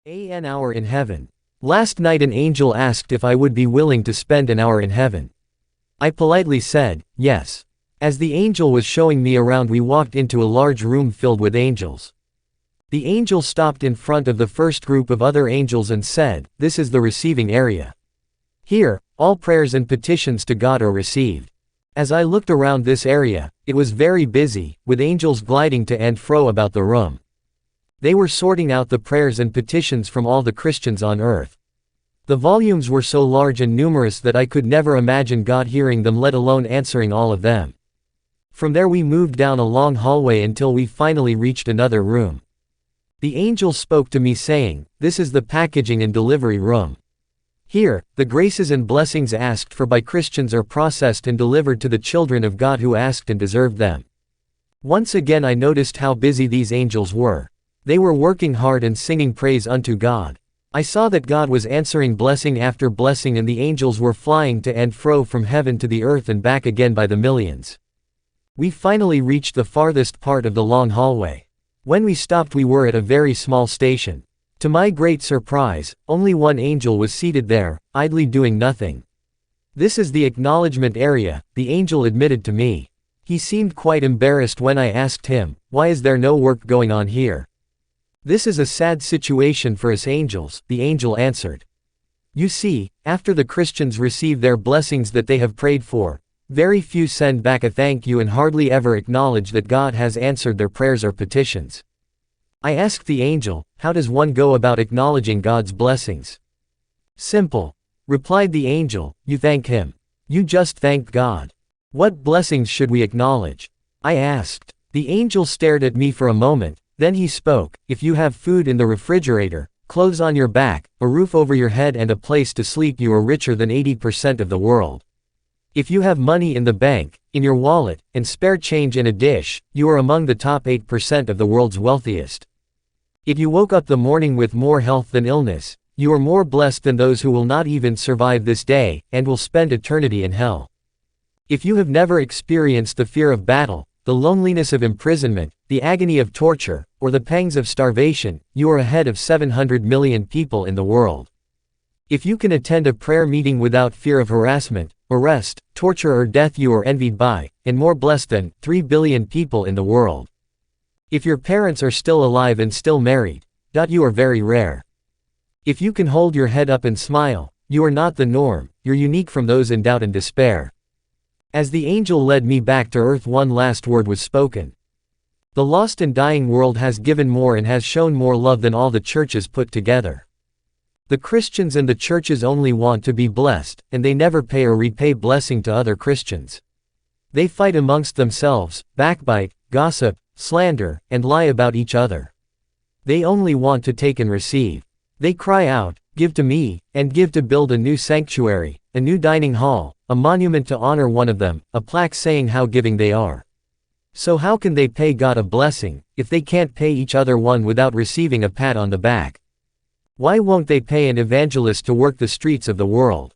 An hour in heaven. Last night an angel asked if I would be willing to spend an hour in heaven. I politely said, yes. As the angel was showing me around, we walked into a large room filled with angels. The angel stopped in front of the first group of other angels and said, "This is the receiving area. Here, all prayers and petitions to God are received." As I looked around this area, it was very busy, with angels gliding to and fro about the room. They were sorting out the prayers and petitions from all the Christians on earth. The volumes were so large and numerous that I could never imagine God hearing them, let alone answering all of them. From there we moved down a long hallway until we finally reached another room. The angel spoke to me saying, "This is the packaging and delivery room. Here, the graces and blessings asked for by Christians are processed and delivered to the children of God who asked and deserved them." Once again I noticed how busy these angels were. They were working hard and singing praise unto God. I saw that God was answering blessing after blessing, and the angels were flying to and fro from heaven to the earth and back again by the millions. We finally reached the farthest part of the long hallway. When we stopped, we were at a very small station. To my great surprise, only one angel was seated there, idly doing nothing. "This is the acknowledgement area," the angel admitted to me. He seemed quite embarrassed when I asked him, "Why is there no work going on here?" "This is a sad situation for us angels," the angel answered. "You see, after the Christians receive their blessings that they have prayed for, very few send back a thank you and hardly ever acknowledge that God has answered their prayers or petitions." I asked the angel, "How does one go about acknowledging God's blessings?" "Simple," replied the angel, "you thank Him. You just thank God." "What blessings should we acknowledge?" I asked. The angel stared at me for a moment. Then he spoke, "If you have food in the refrigerator, clothes on your back, a roof over your head and a place to sleep, you are richer than 80% of the world. If you have money in the bank, in your wallet, and spare change in a dish, you are among the top 8% of the world's wealthiest. If you woke up the morning with more health than illness, you are more blessed than those who will not even survive this day, and will spend eternity in hell. If you have never experienced the fear of battle, the loneliness of imprisonment, the agony of torture, or the pangs of starvation, you are ahead of 700 million people in the world. If you can attend a prayer meeting without fear of harassment, arrest, torture or death, you are envied by, and more blessed than, 3 billion people in the world. If your parents are still alive and still married, you are very rare. If you can hold your head up and smile, you are not the norm, you're unique from those in doubt and despair." As the angel led me back to earth, one last word was spoken. "The lost and dying world has given more and has shown more love than all the churches put together. The Christians and the churches only want to be blessed, and they never pay or repay blessing to other Christians. They fight amongst themselves, backbite, gossip, slander, and lie about each other. They only want to take and receive. They cry out, 'Give to me,' and give to build a new sanctuary, a new dining hall, a monument to honor one of them, a plaque saying how giving they are. So how can they pay God a blessing, if they can't pay each other one without receiving a pat on the back? Why won't they pay an evangelist to work the streets of the world?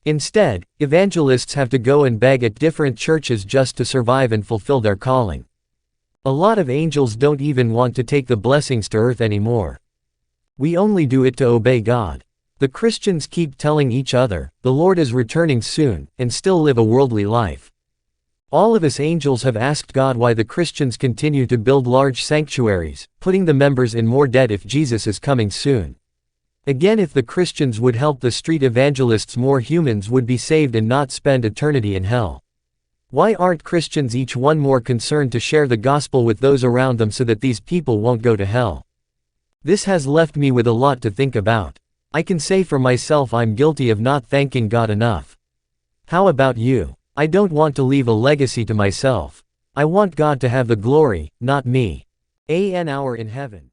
Instead, evangelists have to go and beg at different churches just to survive and fulfill their calling. A lot of angels don't even want to take the blessings to earth anymore. We only do it to obey God. The Christians keep telling each other, the Lord is returning soon, and still live a worldly life. All of us angels have asked God why the Christians continue to build large sanctuaries, putting the members in more debt if Jesus is coming soon. Again, if the Christians would help the street evangelists, more humans would be saved and not spend eternity in hell. Why aren't Christians each one more concerned to share the gospel with those around them so that these people won't go to hell? This has left me with a lot to think about. I can say for myself I'm guilty of not thanking God enough. How about you? I don't want to leave a legacy to myself. I want God to have the glory, not me. An hour in heaven.